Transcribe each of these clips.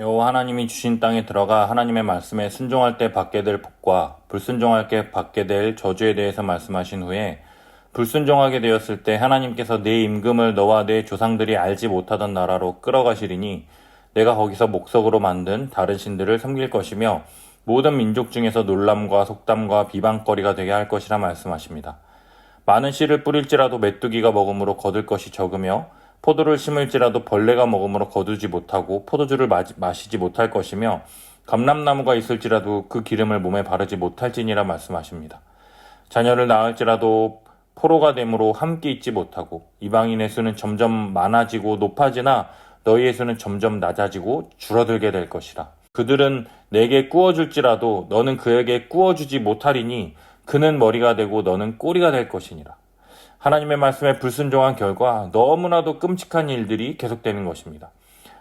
여호와 하나님이 주신 땅에 들어가 하나님의 말씀에 순종할 때 받게 될 복과 불순종할 때 받게 될 저주에 대해서 말씀하신 후에 불순종하게 되었을 때 하나님께서 내 임금을 너와 내 조상들이 알지 못하던 나라로 끌어가시리니 내가 거기서 목석으로 만든 다른 신들을 섬길 것이며 모든 민족 중에서 놀람과 속담과 비방거리가 되게 할 것이라 말씀하십니다. 많은 씨를 뿌릴지라도 메뚜기가 먹음으로 거둘 것이 적으며 포도를 심을지라도 벌레가 먹음으로 거두지 못하고 포도주를 마시지 못할 것이며 감람나무가 있을지라도 그 기름을 몸에 바르지 못할지니라 말씀하십니다. 자녀를 낳을지라도 포로가 됨으로 함께 있지 못하고 이방인의 수는 점점 많아지고 높아지나 너희의 수는 점점 낮아지고 줄어들게 될 것이라. 그들은 내게 꾸어줄지라도 너는 그에게 꾸어주지 못하리니 그는 머리가 되고 너는 꼬리가 될 것이니라. 하나님의 말씀에 불순종한 결과 너무나도 끔찍한 일들이 계속되는 것입니다.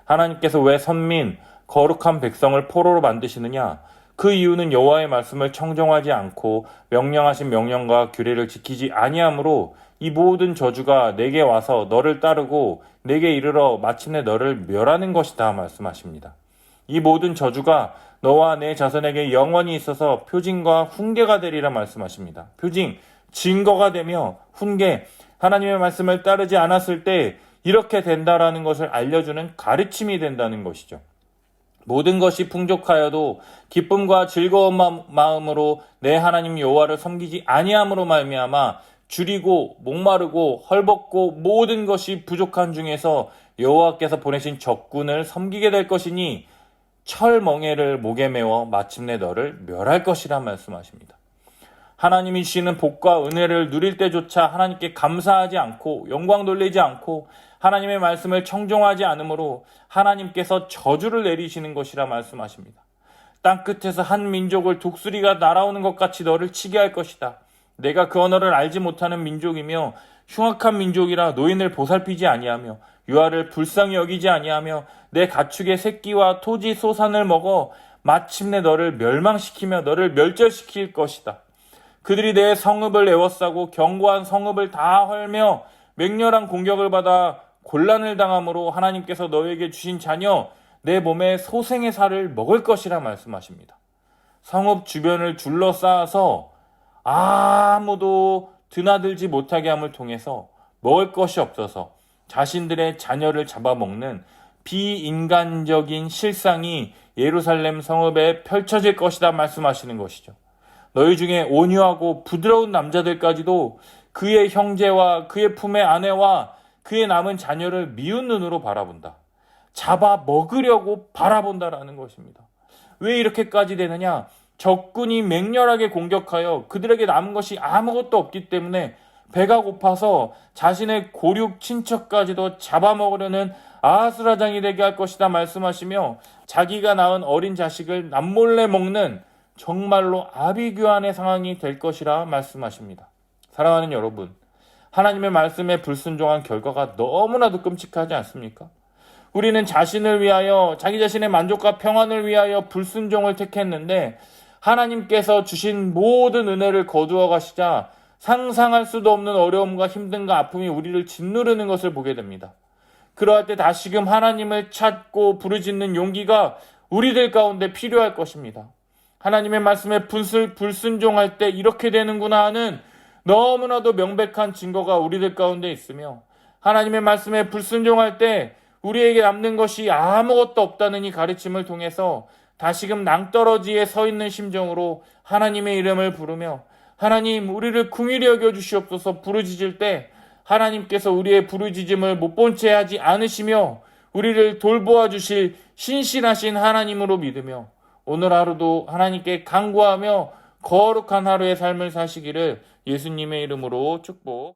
하나님께서 왜 선민, 거룩한 백성을 포로로 만드시느냐? 그 이유는 여호와의 말씀을 청종하지 않고 명령하신 명령과 규례를 지키지 아니하므로 이 모든 저주가 내게 와서 너를 따르고 내게 이르러 마침내 너를 멸하는 것이다 말씀하십니다. 이 모든 저주가 너와 내 자손에게 영원히 있어서 표징과 훈계가 되리라 말씀하십니다. 표징, 증거가 되며 훈계, 하나님의 말씀을 따르지 않았을 때 이렇게 된다라는 것을 알려주는 가르침이 된다는 것이죠. 모든 것이 풍족하여도 기쁨과 즐거운 마음으로 내 하나님 여호와를 섬기지 아니함으로 말미암아 줄이고 목마르고 헐벗고 모든 것이 부족한 중에서 여호와께서 보내신 적군을 섬기게 될 것이니 철멍에를 목에 메워 마침내 너를 멸할 것이라 말씀하십니다. 하나님이 주시는 복과 은혜를 누릴 때조차 하나님께 감사하지 않고 영광 돌리지 않고 하나님의 말씀을 청종하지 않으므로 하나님께서 저주를 내리시는 것이라 말씀하십니다. 땅끝에서 한 민족을 독수리가 날아오는 것 같이 너를 치게 할 것이다. 내가 그 언어를 알지 못하는 민족이며 흉악한 민족이라 노인을 보살피지 아니하며 유아를 불쌍히 여기지 아니하며 내 가축의 새끼와 토지 소산을 먹어 마침내 너를 멸망시키며 너를 멸절시킬 것이다. 그들이 내 성읍을 에워싸고 견고한 성읍을 다 헐며 맹렬한 공격을 받아 곤란을 당함으로 하나님께서 너에게 주신 자녀 내 몸에 소생의 살을 먹을 것이라 말씀하십니다. 성읍 주변을 둘러싸아서 아무도 드나들지 못하게 함을 통해서 먹을 것이 없어서 자신들의 자녀를 잡아먹는 비인간적인 실상이 예루살렘 성읍에 펼쳐질 것이다 말씀하시는 것이죠. 너희 중에 온유하고 부드러운 남자들까지도 그의 형제와 그의 품의 아내와 그의 남은 자녀를 미운 눈으로 바라본다. 잡아먹으려고 바라본다라는 것입니다. 왜 이렇게까지 되느냐? 적군이 맹렬하게 공격하여 그들에게 남은 것이 아무것도 없기 때문에 배가 고파서 자신의 고륙 친척까지도 잡아먹으려는 아수라장이 되게 할 것이다 말씀하시며 자기가 낳은 어린 자식을 남몰래 먹는 정말로 아비규환의 상황이 될 것이라 말씀하십니다. 사랑하는 여러분, 하나님의 말씀에 불순종한 결과가 너무나도 끔찍하지 않습니까? 우리는 자신을 위하여 자기 자신의 만족과 평안을 위하여 불순종을 택했는데 하나님께서 주신 모든 은혜를 거두어 가시자 상상할 수도 없는 어려움과 힘듦과 아픔이 우리를 짓누르는 것을 보게 됩니다. 그러할 때 다시금 하나님을 찾고 부르짖는 용기가 우리들 가운데 필요할 것입니다. 하나님의 말씀에 불순종할 때 이렇게 되는구나 하는 너무나도 명백한 증거가 우리들 가운데 있으며 하나님의 말씀에 불순종할 때 우리에게 남는 것이 아무것도 없다는 이 가르침을 통해서 다시금 낭떠러지에 서 있는 심정으로 하나님의 이름을 부르며 하나님 우리를 긍휼히 여겨 주시옵소서 부르짖을 때 하나님께서 우리의 부르짖음을 못 본 채 하지 않으시며 우리를 돌보아 주실 신실하신 하나님으로 믿으며 오늘 하루도 하나님께 간구하며 거룩한 하루의 삶을 사시기를 예수님의 이름으로 축복.